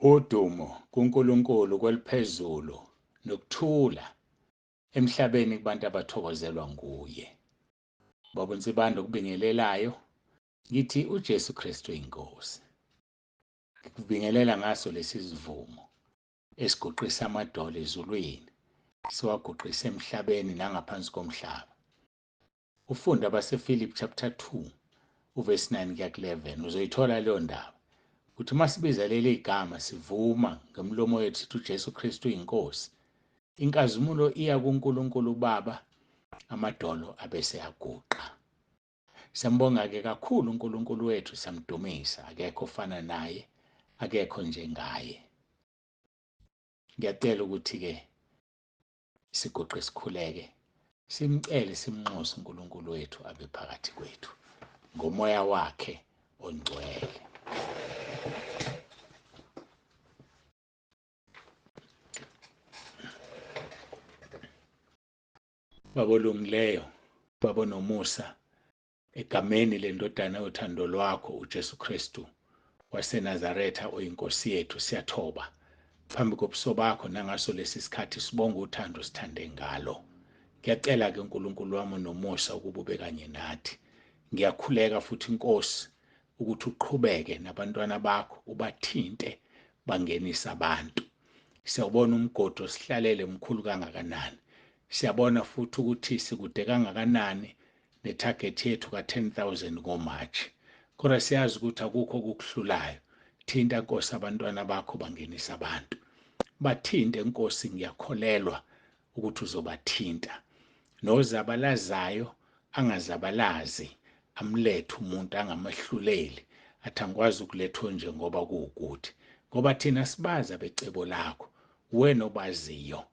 Udumo kuNkulunkulu kweliphezulu nokuthula emhlabeni kubantu abathokozelwa nguye. Baba uNsibando kubingelelayo ngithi uJesu Kristu uyinkosi. Ngikubingelela ngaso lesi sivumo esiguqisa amadolo ezulwini siwaguqisa emhlabeni nangaphansi komhlaba. Ufunda abaseFilip chapter 2 uverse 9 kuya 11 uzoyithola leyo ndaba. Uthi masibiza leli igama sivuma ngomlomo wethu sithi uJesu Kristu uyinkosi. Inkazimulo iya kuNkulunkulu Baba, amadolo abese aguqa. Siyambonga-ke kakhulu uNkulunkulu wethu, siyamdumisa, akekho ofana naye, akekho njengaye. Ngiyacela ukuthi-ke siguqe sikhuleke, simcele simnxuse uNkulunkulu wethu abe phakathi kwethu ngomoya wakhe ongcwele. Baba olungileyo, Baba nomusa, egameni lendodana yothando lwakho uJesu Kristu waseNazaretha oyinkosi yethu, siyathoba phambi kobuso bakho nangaso lesi sikhathi sibonga uthando sithande ngalo. Ngiyacela-ke uNkulunkulu wami nomusa ukuba ube kanye nathi. Ngiyakhuleka futhi Nkosi ukuthi uqhubeke nabantwana bakho, ubathinte bangenise abantu. Siyabona umgodi osihlalele mkhulu kangakanani. Siyabona futhi ukuthi sikude kangakanani nethagethi yethu ka-10,000 ngoMarch. Kodwa siyazi ukuthi akukho okukuhlulayo. Thinta Nkosi abantwana bakho bangenise abantu. Bathinte Nkosi, ngiyakholelwa ukuthi uzobathinta. Nozabalazayo angazabalazi, amlethe umuntu angamahluleli, athi angikwazi ukulethwa njengoba kuwukuthi. Ngoba thina sibaza becebo lakho, wena obaziyo.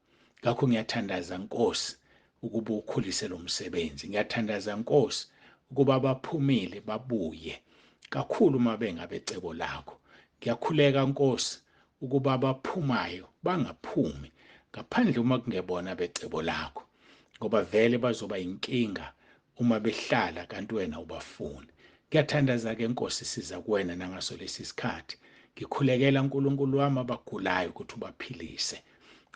Ngakho ngiyathandaza Nkosi ukuba ukhulise lo msebenzi. Ngiyathandaza Nkosi ukuba baphumile babuye kakhulu uma bengabe cebo lakho. Ngiyakhuleka Nkosi ukuba abaphumayo bangaphumi ngaphandle uma kungebona becebo lakho, ngoba vele bazoba inkinga uma behlala kanti wena ubafuni. Ngiyathandaza-ke Nkosi, siza kuwena nangaso lesi sikhathi. Ngikhulekela uNkulunkulu wami abagulayo ukuthi ubaphilise.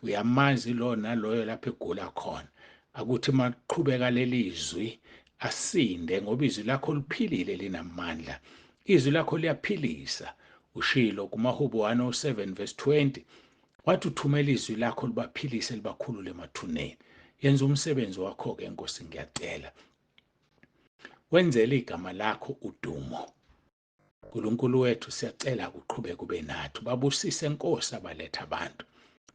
Uyamazi lo naloyo lapho egula khona, akuthi maqhubeka leli zwi asinde, ngoba izwi lakho liphilile linamandla. Izwi lakho liyaphilisa. Ushilo kumaHubo 107 verse 20 wathi uthumela izwi lakho libaphilise libakhulule emathuneni. Yenza umsebenzi wakho-ke Nkosi, ngiyacela. Wenzele igama lakho udumo. Nkulunkulu wethu, siyacela uqhubeke ube nathi. Babusise Nkosi abaletha abantu.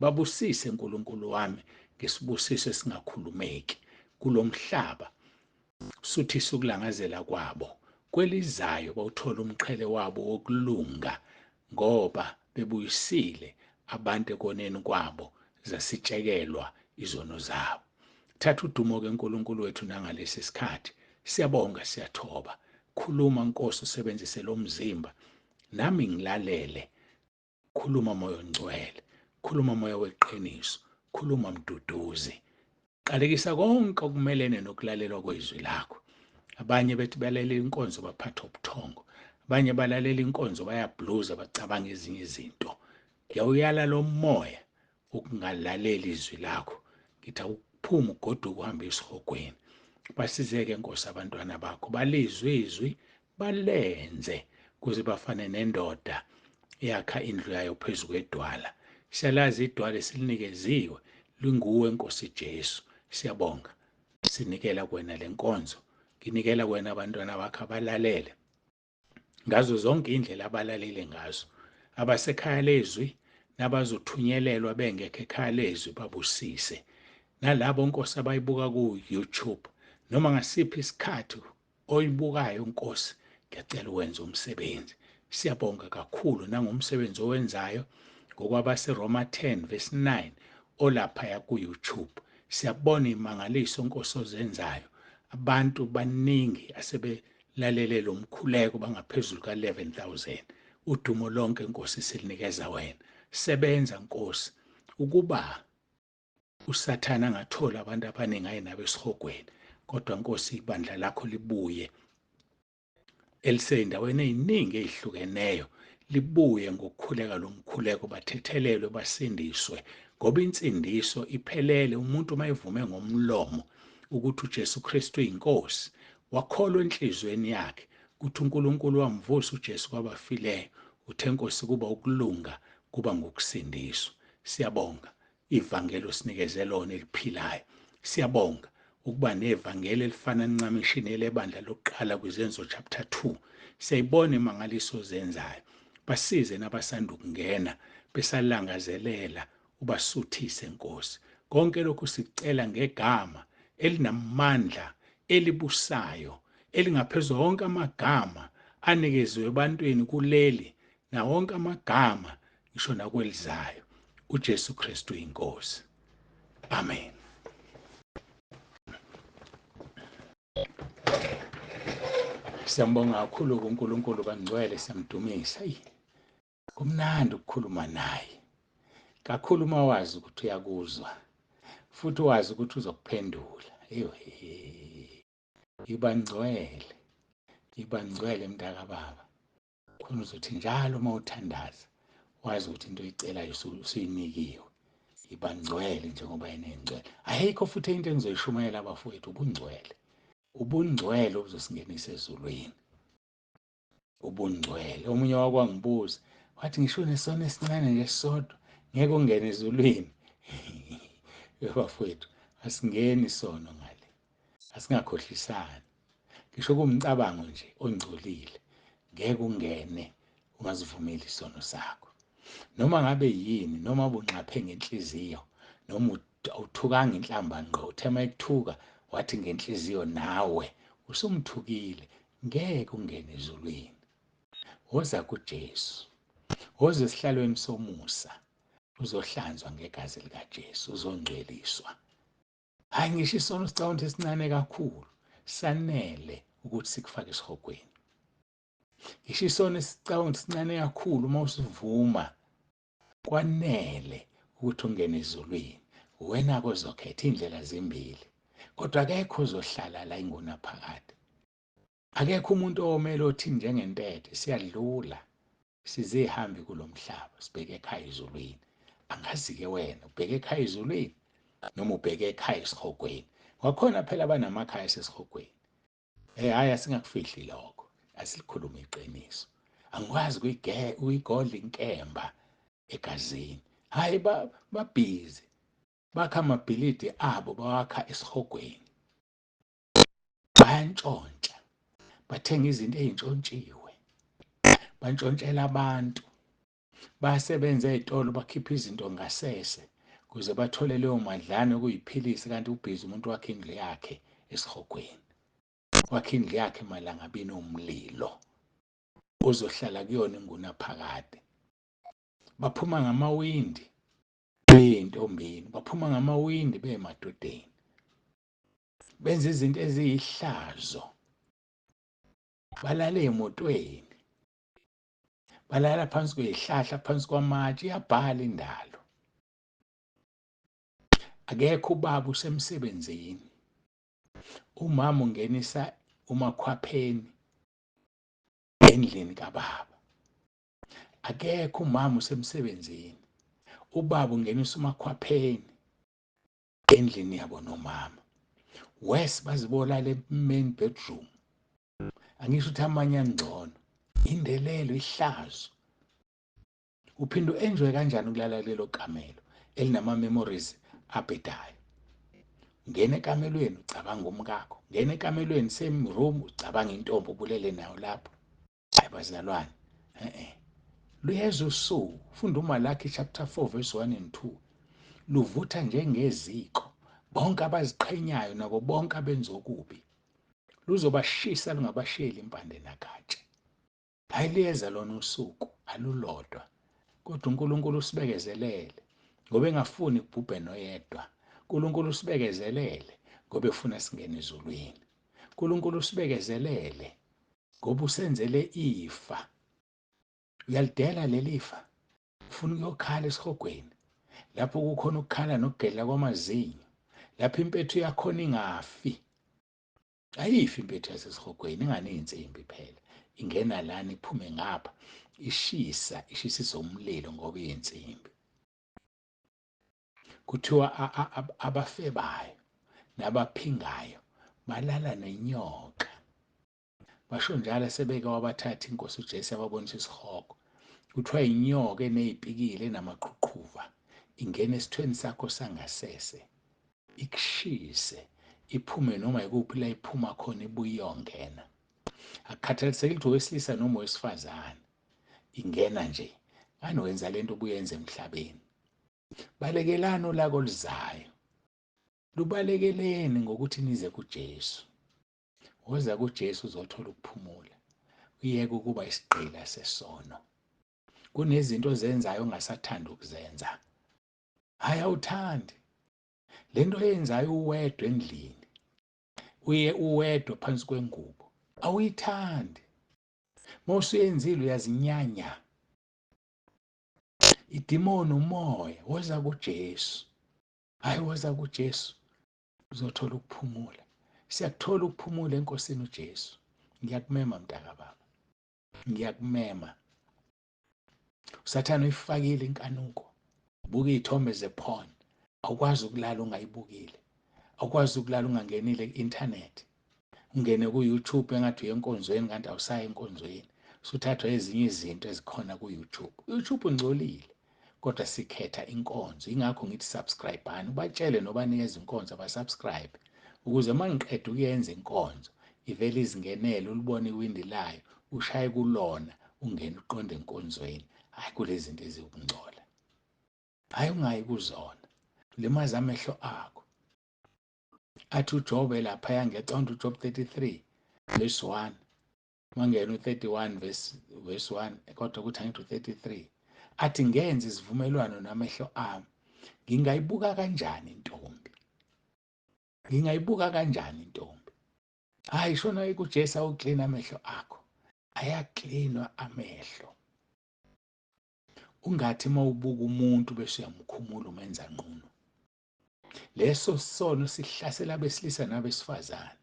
Babusise Nkulunkulu wami ngesibusiso esingakhulumeki kulo mhlaba. Suthisa ukulangazela kwabo kwelizayo, bawuthola umqhele wabo wokulunga, ngoba bebuyisile abantu ekoneni kwabo, zasitshekelwa izono zabo. Thatha udumo-ke Nkulunkulu wethu nangalesi sikhathi. Siyabonga, siyathoba. Khuluma Nkosi, usebenzise lo mzimba, nami ngilalele. Khuluma moya ongcwele, khuluma moya weqiniso, khuluma mduduzi. Qalekisa konke okumelene nokulalelwa kwezwi lakho. Abanye bethi balalela inkonzo baphatha ubuthongo, abanye balalela inkonzo bayabhluza bacabanga ezinye izinto. Ngiyawuyala lo moya ukungalaleli izwi lakho. Ngithi awuphume ugoduke uhambe esihogweni. Basizeke Nkosi abantwana bakho, balizwe izwi balenze kuze bafane nendoda yakha indlu yayo phezu kwedwala. Siyalazi idwala esilinikeziwe linguwe Nkosi Jesu. Siyabonga, sinikela kuwena le nkonzo, nginikela kuwena abantwana bakho abalalele ngazo zonke indlela abalalele ngazo, abasekhaya lezwi nabazothunyelelwa bengekho ekhaya lezwi, babusise. Nalabo Nkosi abayibuka ku-YouTube noma ngasiphi isikhathi oyibukayo Nkosi, ngiyacela uwenze umsebenzi. Siyabonga kakhulu nangomsebenzi owenzayo ngokwabaseRoma 10 verse 9 olaphaya ku-YouTube. Siyabona imangaliso Nkosi ozenzayo. Abantu baningi asebelalele lo mkhuleko bangaphezulu ka-11,000. Udumo lonke Nkosi silinikeza wena. Sebenza Nkosi ukuba uSathane angathola abantu abaningi ayinabesihogweni, kodwa Nkosi ibandla lakho libuye elisey'ndaweni ey'ningi ey'hlukeneyo, libuye ngokukhuleka lomkhuleko, bathethelelwe, basindiswe, ngoba insindiso iphelele umuntu mayevume ngomlomo ukuthi uJesu Kristu uyinkosi, wakholwa enhlizweni yakhe ukuthi uNkulunkulu wamvusa uJesu kwabafileyo, uthe Nkosi kuba ukulunga, kuba ngokusindiswa. Siyabonga ivangeli osinikeze lona eliphilayo. Siyabonga ukuba nevangeli elifana ncamishini elebandla lokuqala kwizenzo chapter 2. Siyayibona imangaliso zenzayo. Basize nabasanda ukungena besalangazelela, ubasuthise Nkosi. Konke lokhu sicela ngegama elinamandla, elibusayo, elingaphezu wonke amagama anikezwe ebantwini kuleli na wonke amagama ngisho nakwelizayo, uJesu Kristu uyinkosi. Amen. Siyambonga kakhulu uNkulunkulu kangcwele, siyamdumisa. Kumnandi ukukhuluma naye, kakhulu uma wazi ukuthi uyakuzwa futhi wazi ukuthi uzokuphendula. Ibangcwele mntaka baba, khona uzothi njalo uma uthandaza wazi ukuthi into oyicelayo usuyinikiwe. Ibangcwele njengoba yena engcwele. Ayikho futhi into engizoyishumayela abafowethu, ubungcwele. Ubungcwele obuzosingenisa ezulwini. Ubungcwele. Omunye wakwangibuza wathi ngisho nesono esincane nje sodwa ngeke ungene ezulwini. Bafowethu, asingeni isono ngale, asingakhohlisani. Ngisho kumcabango nje ongcolile ngeke ungene ungazivumeli isono sakho. Noma ngabe yini, noma bunqaphe ngenhliziyo, noma awuthukanga inhlamba ngqo, uthema ekuthuka wathi ngenhliziyo nawe usumthukile, ngeke ungene ezulwini. Woza kuJesu, woza esihlalweni somusa, uzohlanzwa ngegazi likaJesu, uzongcweliswa. Hayi ngisho isono sicabanga esincane kakhulu sanele ukuthi sikufake esihogweni. Ngisho isono sicabanga sincane kakhulu uma usivuma kwanele ukuthi ungene ezulwini. Wena kozokhetha indlela zimbili, kodwa akekho ozohlala la ingunaphakade. Akekho umuntu omele othi njengentethe siyadlula sizihambi kulomhlaba sibheke ekhaya ezulwini. Angazi-ke wena ubheke ekhaya ezulwini noma ubheke ekhaya esihogweni. Kwakhona phela abanamakhaya esesihogweni. Hayi asingakufihli lokho, asilikhuluma iqiniso. Angikwazi ukuyigodla inkemba egazini. Hayi babhizi bakha amabhilidi abo bawakha esihogweni, bayantshontsha, bathenga izinto ey'ntshontshiwe, bantshontshela abantu, basebenza ey'tolo bakhipha izinto ngasese ukuze bathole leyo madlana okuyiphilisi, kanti ubhizi umuntu wakhe indlu yakhe esihogweni, wakhe indlu yakhe malangabini omlilo uzohlala kuyona ingunaphakade. Baphuma ngamawindi bey'ntombini, baphuma ngamawindi beyemadodeni, benza izinto eziyihlazo, balala ey'motweni, balala phansi kwey'hlahla, phansi kwamatshe. Iyabhala indalo. Akekho ubaba usemsebenzini, umama ungenisa umakhwapheni endlini kababa. Akekho umama usemsebenzini, ubaba ungenisa umakhwapheni endlini yabo nomama. Wes bazibolala e-main bedroom. Angisho ukuthi amanye angcono, indelelo, ihlazo. Uphinde u-enjoy kanjani ukulala kulelo kamelo elinama-memories abhedayo. Ngena ekamelweni ucabanga umkakho, ngena ekamelweni same room ucabanga intombi obulele nayo lapho. Hayi bazalwane, luyeza usuku. Funda uMalaki chapter 4 verse 1 and 2. Luvutha njengeziko bonke abaziqhenyayo nabo bonke abenza okubi. Luzobashisa lungabashiyeli impande nagatsha. Hayi liyeza lona usuku, alulodwa. Kodwa uNkulunkulu usibekezelele ngoba engafuni kubhubhe noyedwa. uNkulunkulu usibekezelele ngoba efuna singene ezulwini. uNkulunkulu usibekezelele ngoba usenzele ifa. Uyalidela leli fa, ufuna ukuyokhala esihogweni lapho kukhona ukukhala nokugedla kwamazinyo, lapho impethu yakhona ingafi. Ayifi impethu yasesihogweni, ingane insimbi phela, ingena lana iphume ngapha. ishisa umlilo ngoba iyinsimbi. Kuthiwa abafebayo nabaphingayo balala nenyoka. Basho njalo sebeke wabathatha Inkosi uJesu ababonisa isihogo. Kuthiwa inyoka enezipikile namaqhuqhuva ingena esithweni sakho sangasese, ikushise, iphume noma yikuphi la iphuma khona ibuye iyongena. Akukhathalisekile ukuthi owesilisa noma owesifazane, ingena nje. Ngani wenza lento ubuyenze emhlabeni? Balekelani olako lizayo. Lubalekeleni ngokuthi nize kuJesu. Woza kuJesu uzothola ukuphumula. Uyeke ukuba isigqila sesono. Kunezinto ozenzayo ongasathanda ukuzenza. Hayi awuthandi. Lento oyenzayo uwedwa endlini. Uye uwedwa phansi kwengubo. Awuyithandi. Mawusuyenzile uyazinyanya. Idimoni umoya, woza kuJesu. Hayi woza kuJesu uzothola ukuphumula. Siyakuthola ukuphumula enkosini uJesu. Ngiyakumema mntaka baba. Ngiyakumema. Usathane uyifakile inkanuko. Ubuka izithombe zeporn. Awukwazi ukulala ungayibukile. Awukwazi ukulala ungangenile ku-internet. Ungene ku-YouTube engathi uyenkonzweni kanti awusayi enkonzweni. Usuthathwa ezinye izinto ezikhona ku-YouTube. YouTube ungcolile. Kodwa sikhetha inkonzo. Ingakho ngithi subscribe-ani. Ubatshele nobanikeza inkonzo abasubscribe. Ukuze mangiqeda ukuyenza inkonzo, ivele izingenele, ulibone iwindi layo, ushaye kulona, ungene uqonde enkonzweni. Hayi kulezi zinto ezikungcola. Hayi ungayi kuzona. Limaza amehlo akho. Athi uJobe lapha yangecond uJob 33 verse 1. Mangena u31 verse 1 kodwa ukuthi angithi u33. Athi ngenze isivumelwano namehlo ami. Ngingayibuka kanjani intombi? Ngingayibuka kanjani intombi? Hayi shona kuJesu awuklina amehlo akho. Ayaklinwa amehlo. Ungathi mawubuka umuntu bese uyamkhumula umenza ngqono. Leso sono sihlasela abesilisa nabesifazane.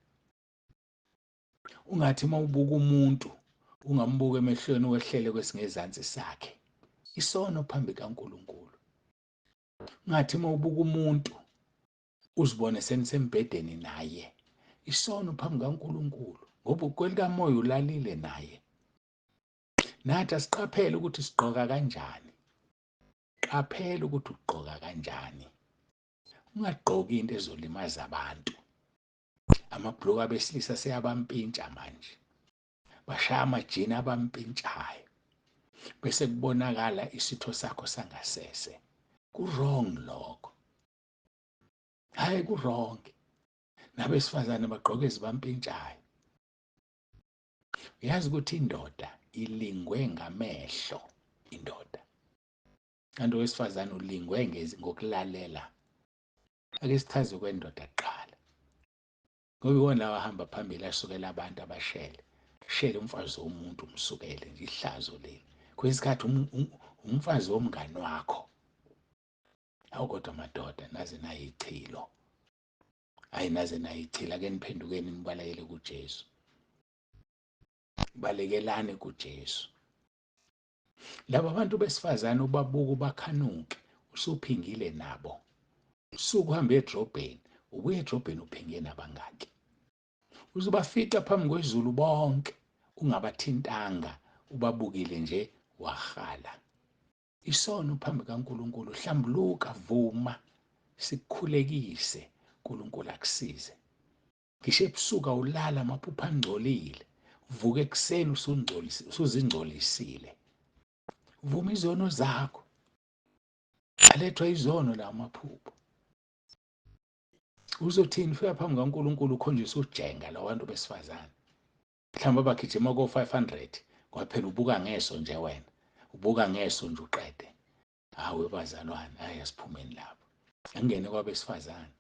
Ungathi mawubuka umuntu ungambuka emehlweni wehlele kwesingezansi sakhe. Isono phambi kaNkulunkulu. Ungathi mawubuka umuntu uzibone senisembedeni naye. Isono phambi kaNkulunkulu ngoba ukwelikamoya ulalile naye. Nathi asiqaphele ukuthi sigqoka kanjani. Qaphela ukuthi ugqoka kanjani. Ungagqoki into ezolimaza abantu. Amabhuluku abesilisa seyabampintsha manje. Bashaya amajini abampintshayo. Bese kubonakala isitho sakho sangasese. Ku-wrong lokho. Hayi ku-wrong. Nabesifazane bagqoke ezibampintshayo. Uyazi ukuthi indoda ilingwe ngamehlo. Indoda. Kanti owesifazane ulingwe ngokulalela. Ake sichaze kwendoda kuqala. Ngoba iwona lawa ahamba phambili asukela abantu abashele. Shele umfazi womuntu umsukele nje ihlazo leli. Kwesikhathi umfazi womngane wakho. Awukodwa madoda naze nayichilo. Hayi naze nayichila ke niphendukeni nibalekele kuJesu. Balekelane kuJesu. Laba abantu besifazane ubabuka bakhanuke usuphingile nabo. Usuku uhamba edrobheni, ubuye edrobheni uphinge nabangaki. Uzobafica phambi kwezulu bonke ungabathintanga ubabukile nje wahala. Isono phambi kaNkulunkulu hlambuluka vuma sikukhulekise uNkulunkulu akusize. Ngisho ebusuku ulala amaphupho angcolile. Vuka ekseni usuzingcolisile. Vuma izono zakho. Alethwa izono la maphupho. Uzothini ufika phambi kaNkulunkulu ukhonjisa ujenga labantu besifazane. Mhlawumbe bagijima ko500 kwaphela ubuka ngeso nje wena. Ubuka ngeso nje uqede. Hawe bazalwane ayasiphumeni lapho. Angene kwabesifazane.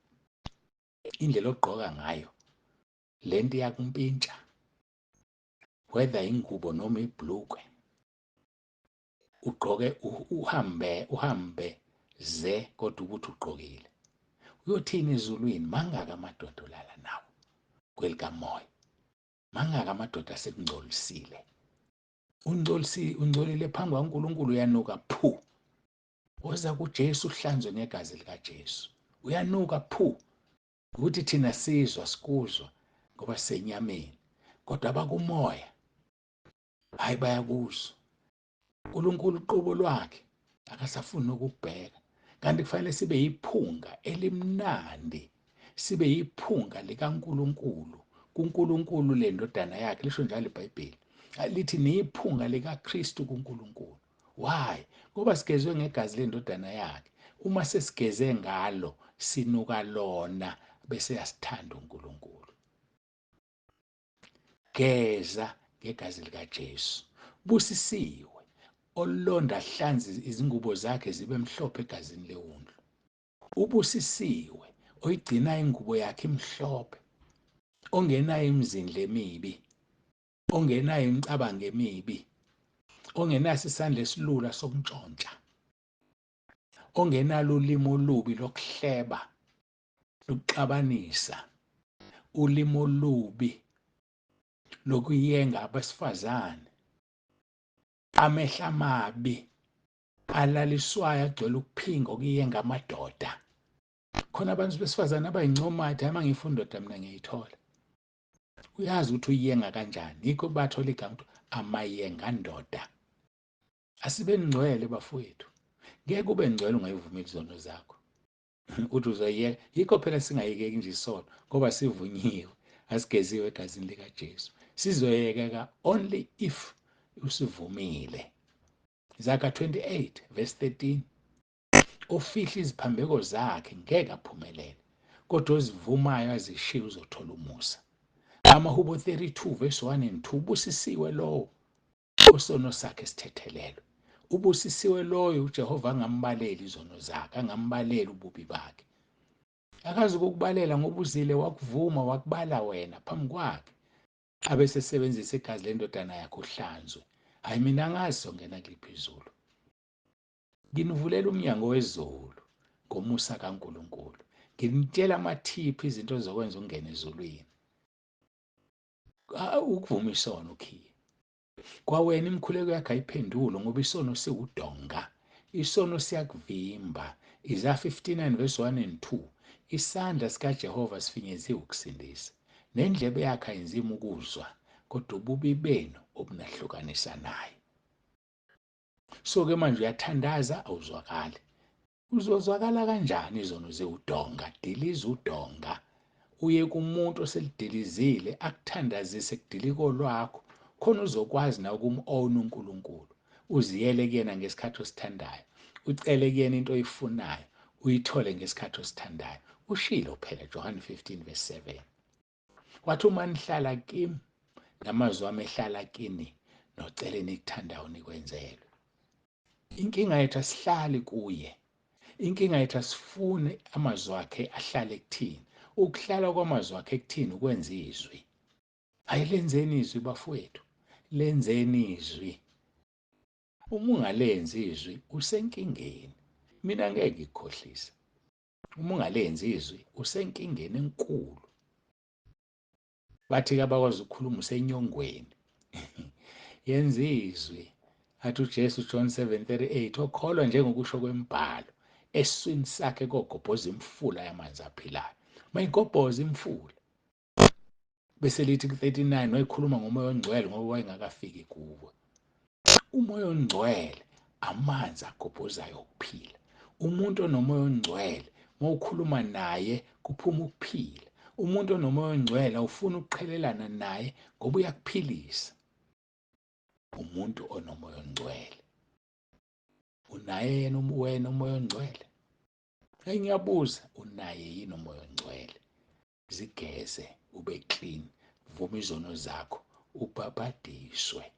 Indlela ogqoka ngayo lento yakumpintsha. Whether ingubo noma ibhlukwe. Ugqoke uhambe ze kodwa ukuthi ugqokile. Uyothini ezulwini mangaka amadoda olala nawo kwelikamoya. Mangaka amadoda asekungcolisile. ungcolile phambi kaNkulunkulu, uyanuka phu. Woza kuJesu uhlanzwe ngegazi likaJesu, uyanuka phu. Ukuthi thina sizwa sikuzwa ngoba senyameni, kodwa abakumoya hayi bayakuzwa. uNkulunkulu uqobo lwakhe akasafuni ukubheka, kanti kufanele sibe yiphunga elimnandi, sibe yiphunga likaNkulunkulu, kuNkulunkulu le ndodana yakhe. Lisho njalo iBhayibheli lithi niyiphunga likaKristu kuNkulunkulu. Why? Ngoba sigezwe ngegazi lendodana yakhe. Uma sesigeze ngalo sinuka lona, bese yasithanda uNkulunkulu. Geza ngegazi likaJesu. Busisiwe olonda hlanzi izingubo zakhe zibe mhlophe egazini lewundlu. Ubusisiwe oyigcina ingubo yakhe imhlophe, ongenayo imizindla emibi, ongenayo imicabango emibi, ongenaso isandla esilula sokuntshontsha, ongenalo ulimi olubi lokuhleba, lokuxabanisa, ulimi olubi lokuyenga abesifazane, amehla amabi alaliswayo agcwele ukuphinga okuyenga amadoda. Khona abantu besifazane abayincomathi, ama ngifunda indoda mina ngiyithola. Uyazi ukuthi uyenga kanjani, yikho bathola igama amayenga ndoda. Asibe ngcwele bafowethu. Ngeke ube ngcwele ungayivumeli izono zakho. Uthi uzoyeka, yikho phela singayekeki nje isono, ngoba sivunyiwe, asigeziwe egazini likaJesu. Sizoyekeka only if usivumile. Zaka 28 verse 13. Ofihla iziphambeko zakhe ngeke aphumelele, kodwa ozivumayo azishiye uzothola umusa. AmaHubo 32 verse 1 and 2. Ubusisiwe lowo osono sakhe sithethelelwe. Ubusisiwe loyo uJehova angambaleli izono zakhe, angambaleli ububi bakhe. Akazi ukukubalela ngoba uzile wakuvuma, wakubala wena phambi kwakhe, abesesebenzisa igazi lendodana yakhe uhlanzwe. Hayi mina ngazi songena kuliphezulu. Nginivulela umnyango wezulu ngomusa kaNkulunkulu. Nginitshela amathiphi izinto zokwenza ungene ezulwini. Ukuvuma isono ukhiye. Kwawena imikhuleko yakhe ayiphendulo ngoba isono siwudonga. Isono siyakuvimba. Isaiah 59 verse 1 and 2. Isandla sikaJehova sifinyeziwe ukusindisa, nendlebe yakhe ayinzima ukuzwa, kodwa ububi benu obunahlukanisa naye. So-ke manje uyathandaza awuzwakali. Uzozwakala kanjani izono zewudonga? Diliza udonga. Uye kumuntu oselidilizile akuthandazise kudiliko lwakho, khona uzokwazi na ukum-own uNkulunkulu. Uziyele kuyena ngesikhathi osithandayo, ucele kuyena into oyifunayo, uyithole ngesikhathi osithandayo. Ushilo phela John 15 verse 7. Wathi uma nihlala kimi namazwi ami ehlala kini, nocele nikuthandayo nikwenzelwe. Inkinga yethu asihlali kuye. Inkinga yethu asifune amazwi akhe ahlale kuthini. Ukuhlala kwamazwi akhe kuthini? Ukwenza izwi. Ayilenzeni izwi bafowethu, lenzeni izwi. Uma ungalenzi izwi usenkingeni. Mina ngeke ngikukhohlise. Uma ungalenzi izwi usenkingeni enkulu. Bathi abakwazi ukukhuluma usenyongweni. Yenza izwi. Athi uJesu John 7:38, okholwa njengokusho kwemibhalo, eswini sakhe kogobhoza imfula yamanzi aphilayo. Mayigobhoza imfula. Bese lithi 39, wayikhuluma ngomoya ongcwele ngoba wayengakafiki kuwo. Umoya ongcwele amanzi agobhozayo okuphila. Umuntu onomoya ongcwele mawukhuluma naye kuphuma ukuphila. Umuntu onomoya ongcwele awufuna ukuqhelelana naye ngoba uyakuphilisa. Umuntu onomoya ongcwele unaye yena wena umoya ongcwele? Ngiyabuza, unaye yini umoya ongcwele? Zigeze ube clean, vuma izono zakho, ubhabhadiswe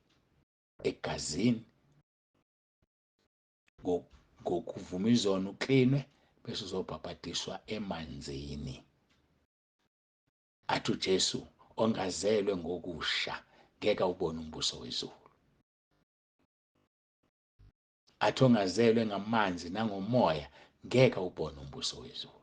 egazini. Ngokuvuma izono uklinwe, bese uzobhabhadiswa emanzini. Athi uJesu ongazelwe ngokusha ngeke ubone umbuso wezulu. Athi ongazelwe ngamanzi nangomoya ngeke ubone umbuso wezulu.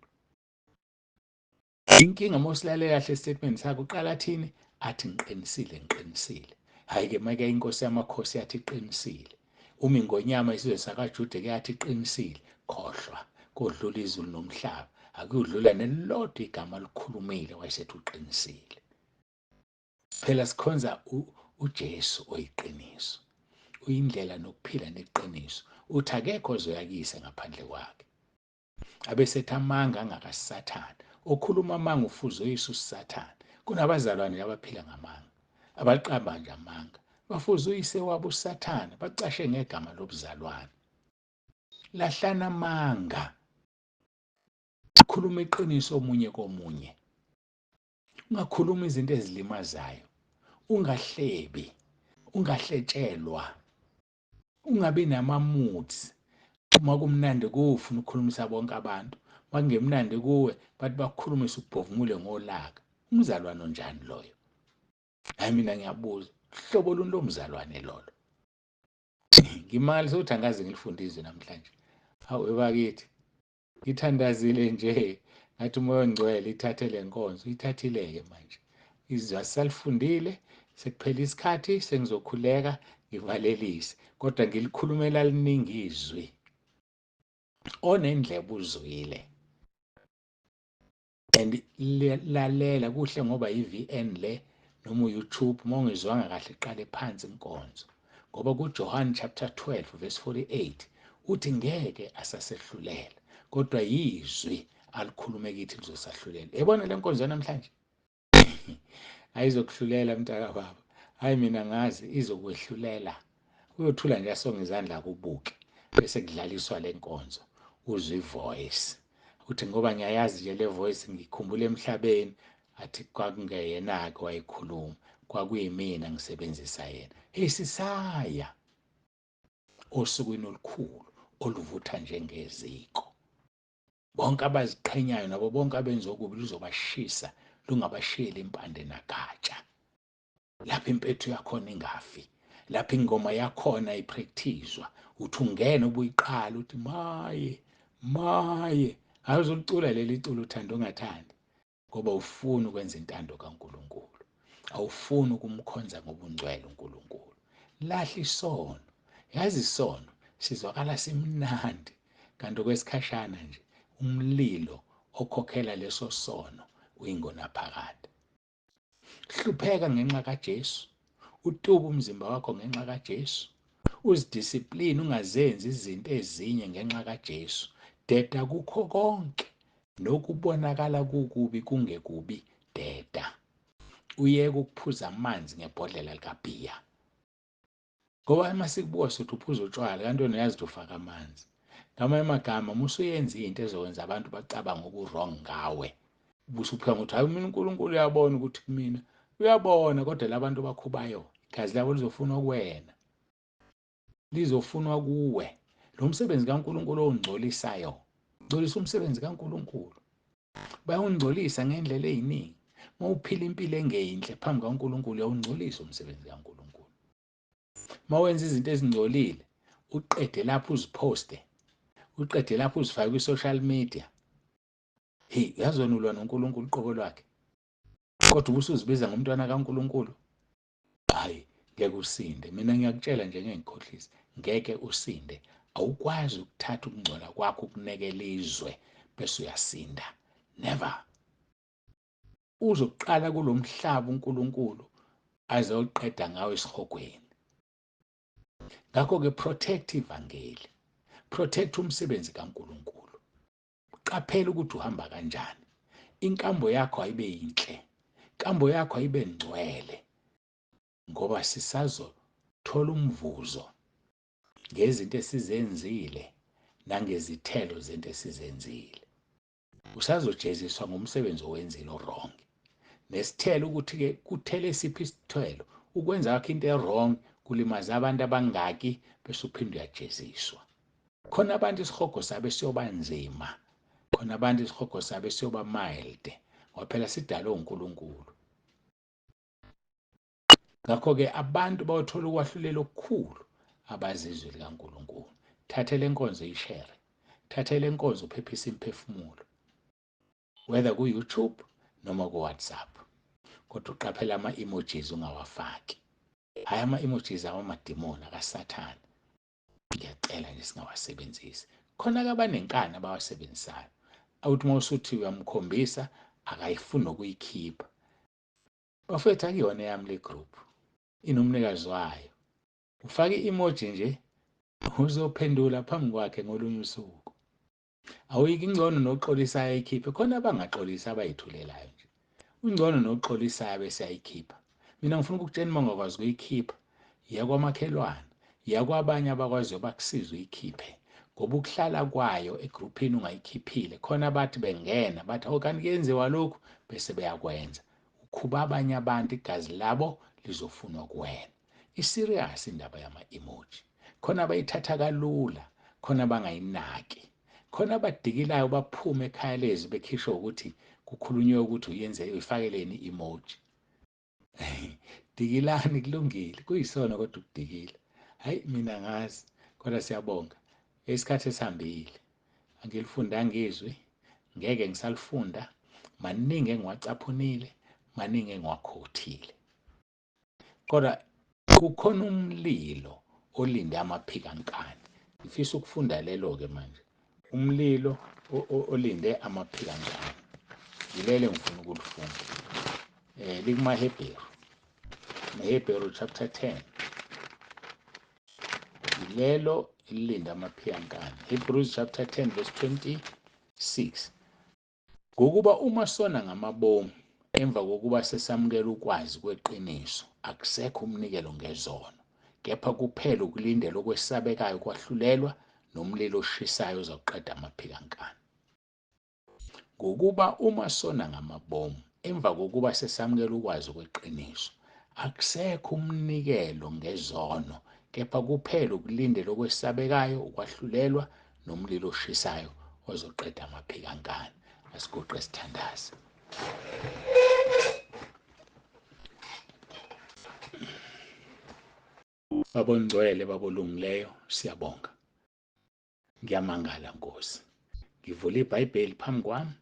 Inkinga mosilalela kahle statement sakho uqala thini? Athi ngiqinisile, ngiqinisile. Hayi-ke make inkosi yamakhosi yathi iqinisile, uma ingonyama isizwe sakaJuda yathi iqinisile, khohlwa kodlula izulu nomhlaba, akudlula nelodwa igama likhulumile wayesethi uqinisile. Phela sikhonza uJesu oyiqiniso, uyindlela nokuphila neqiniso, uthi akekho ozoyakise ngaphandle kwakhe. Abesethi amanga angakasathane, okhuluma amanga ufuzo uyise usathane. Kunabazalwane abaphila ngamanga, abaqamba nje amanga, bafuze uyise wabo usathane, bacashe ngegama lobuzalwane. Lahlana amanga, khuluma iqiniso omunye komunye, ungakhuluma izinto ezilimazayo, ungahlebi, ungahletshelwa, ungabi namamuthi. Uma kumnandi kuwe ufuna ukukhulumisa bonke abantu, makungemnandi kuwe bathi bakukhulumise ukubhovungule ngolaka. Umzalwane onjani loyo? Hayi, mina ngiyabuza, hlobo luni lomzalwane lolo? Ngimali sokuthi angaze ngilifunde izwi namhlanje. Hawu bakithi, ngithandazile nje ngathi umoya ongcwele ithathe le nkonzo, uyithathile-ke manje. Izwi asalifundile, sekuphela isikhathi, sengizokhuleka ngivalelise, kodwa ngilikhulumela liningi izwi. Onendlebe uzwile, and lalela kuhle ngoba i-VN le noma uYouTube, uma ungizwanga kahle qale phansi Inkonzo, ngoba kuJohn chapter 12 verse 48 uthi ngeke asasehlulela, kodwa yizwi alikhulume kithi lizosahlulela. Yabona le nkonzo namhlanje ayizokuhlulela mntaka baba, hayi mina ngazi izokwehlulela. Uyothula nje asonge izandla kubuke bese kudlaliswa le nkonzo, uzwe ivoice. Uthi ngoba ngiyayazi nje le voice, ngikhumbula emhlabeni athi kwakungeyena-ke wayikhuluma, kwakuyimina ngisebenzisa yena. Sisaya osukwini olukhulu oluvutha njengeziko. Bonke abaziqhenyayo nabo bonke abenza okubi luzobashisa, lungabashiyeli impande nagatsha. Lapho impethu yakhona ingafi, lapho ingoma yakhona ipractice-zwa, uthi ungena ubuyiqala uthi maye maye, awuzolicula leli culo uthanda ungathandi, ngoba ufuna ukwenza intando kaNkulunkulu, awufuni ukumkhonza ngobungcwele uNkulunkulu. Lahla isono. Yazi isono sizwakala simnandi, kanti okwesikhashana nje umlilo okhokhela leso sono uyingonaphakade. Hlupheka ngenxa kaJesu, utuba umzimba wakho ngenxa kaJesu, uzidiscipline ungazenzi izinto ezinye ngenxa kaJesu. Deda kukho konke, nokubonakala kukubi kungekubi, deda. Uyeke ukuphuza amanzi ngebhodlela likabhiya, ngoba uma sikubuka sithi uphuza utshwala kanti wena uyazi ufaka amanzi. Ngamanye amagama musuyenza into ezokwenza abantu bacabanga uku-wrong ngawe, ubusuphika ngokuthi hayi mina uNkulunkulu uyabona ukuthi kumina, uyabona, kodwa labantu bakhubayo igazi labo lizofunwa kuwena, lizofunwa kuwe. Lo msebenzi kaNkulunkulu ongcolisayo, ngcolisa umsebenzi kaNkulunkulu. Bayawungcolisa ngendlela eziningi. Uma uphila impilo engeyinhle phambi kaNkulunkulu uyawungcolisa umsebenzi kaNkulunkulu. Uma wenza izinto ezingcolile, uqede lapho uziposte, uqede lapho uzifake kwi-social media, hey, yazona ulwa noNkulunkulu uqobo lwakhe, kodwa ubusuzibiza ngomntwana kaNkulunkulu. Hayi, ngeke usinde. Mina ngiyakutshela nje ngengikhohlisa, ngeke usinde. Awukwazi ukuthatha ukungcola kwakho ukunekela izwe bese uyasinda. Never. Uzoqala kulo mhlaba uNkulunkulu azoqeda ngawe esihogweni. Ngakho-ke protect ivangeli, protect umsebenzi kaNkulunkulu. Qaphela ukuthi uhamba kanjani. Inkambo yakho ayibe yinhle, inkambo yakho ayibe ngcwele, ngoba sisazothola umvuzo ngezinto esizenzile nangezithelo zento esizenzile. Usazojeziswa ngomsebenzi owenzile o-wrong. Nesithelo ukuthi-ke kuthele siphi isithelo, ukwenza kwakho into e-wrong kulimaza abantu abangaki bese uphinde uyajeziswa. Khona abantu isihogo sabe siyoba nzima, khona abantu isihogo sabe siyoba mild, ngoba phela sidalwe uNkulunkulu. Ngakho-ke abantu bayothola ukwahlulela okukhulu abazizwe likaNkulunkulu. Thathe le nkonzo uyishare, thathe le nkonzo uphephise imiphefumulo, whether ku-YouTube noma ku-WhatsApp, kodwa uqaphela ama-emojis ungawafaki. Hhayi ama-emojis awamadimoni akasathane. Ngiyacela nje singawasebenzisi. Khona-ke abanenkani abawasebenzisayo. Awuthi uma usuthi uyamkhombisa akayifuni nokuyikhipha. Bafethu akuyona eyami le group. Inomnikazi wayo. Ufake i-emoji nje uzophendula phambi kwakhe ngolunye usuku. Awuyike ingcono noxolisayo ayikhiphe, khona abangaxolisa abayithulelayo nje. Ungcono noxolisayo bese ayikhipha. Mina ngifuna ukukutshela uma ungakwazi ukuyikhipha, iya kwamakhelwane, iya kwabanye abakwaziyo bakusize uyikhiphe. Ngoba ukuhlala kwayo egroupini ungayikhiphile, khona abathi bengena bathi awu kanti kuyenziwa lokhu bese beyakwenza. Ukhuba abanye abantu igazi labo lizofunwa kuwena. Iserious indaba yama-emoji. Khona abayithatha kalula, khona bangayinaki. Khona abadikilayo baphume ekhaya lezi bekhishwa ukuthi kukhulunywe ukuthi uyifakeleni i-emoji. Dikilani kulungile, kuyisona kodwa ukudikila. Hayi mina ngazi, kodwa siyabonga. Isikhathi esihambile. Angilifundanga izwi, ngeke ngisalifunda. Maningi engiwacaphunile, maningi engiwakhothile. Kodwa kukhona umlilo olinde amaphikankani. Ngifisa ukufunda lelo-ke manje. Umlilo olinde amaphikankani. Yilele ngifuna ukulifunda. LikumaHebheru. Hebrew chapter 10. Lelo lilinda amaphikankani. Hebrews chapter 10 verse 26. Ngokuba uma sona ngamabomu emva kokuba sesamukela ukwazi kweqiniso, akusekho umnikelo ngezono, kepha kuphela ukulindela okwesabekayo kwahlulelwa nomlilo oshisayo ozakuqeda amaphikankani. Ngokuba uma sona ngamabomu emva kokuba sesamukela ukwazi kweqiniso, akusekho umnikelo ngezono, kepha kuphela ukulindela okwesabekayo ukwahlulelwa nomlilo oshisayo ozoqeda amaphikankani. Asiguqe sithandaze. Babongcwele babolungileyo, siyabonga. Ngiyamangala Nkosi. Ngivula iBhayibheli phambi kwami.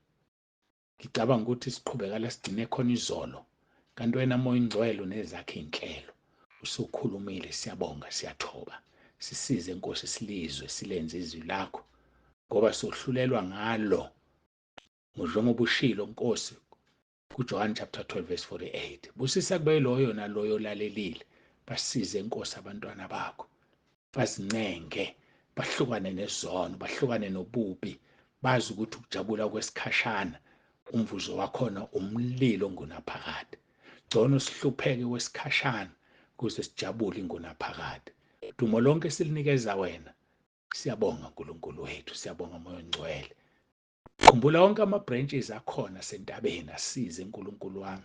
Ngicabanga ukuthi siqhubekala sigcine khona izolo. Kanti wena Moya Ingcwele unezakhe inhlelo. Usukhulumile, siyabonga, siyathoba. Sisize Nkosi silizwe, silenze izwi lakho. Ngoba sohlulelwa ngalo. Njengoba ushilo Nkosi kuJohn chapter 12 verse 48. Busisa kube loyo naloyo lalelile. Basize Nkosi abantwana bakho. Bazincenge, bahlukane nezono, bahlukane nobubi. Bazi ukuthi ukujabula kwesikhashana, umvuzo wakhona umlilo ngunaphakade. Gcono sihlupheke kwesikhashana kuze sijabule ngunaphakade. Dumo lonke silinikeza wena. Siyabonga uNkulunkulu wethu, siyabonga Moya Ngcwele. Khumbula wonke ama-branches akhona sentabeni, asize uNkulunkulu wami.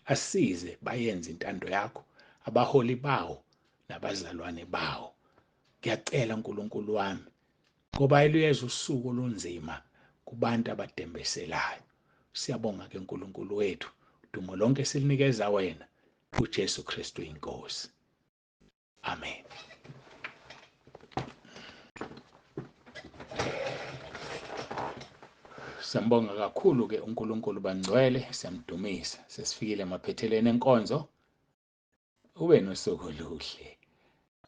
Asize bayenze intando yakho, abaholi bawo nabazalwane bawo. Ngiyacela uNkulunkulu wami, ngoba iluyeza usuku olunzima kubantu abadembeselayo. Siyabonga ke uNkulunkulu wethu, dumo lonke silinikeza wena, uJesu Kristu Uyinkosi. Amen. Siyambonga kakhulu ke uNkulunkulu bangcwele, siyamdumisa. Sesifikile emaphethelweni enkonzo. Ube nosuku oluhle.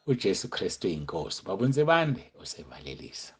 uJesu Kristu Uyinkosi. Babunze bande usevalelisa.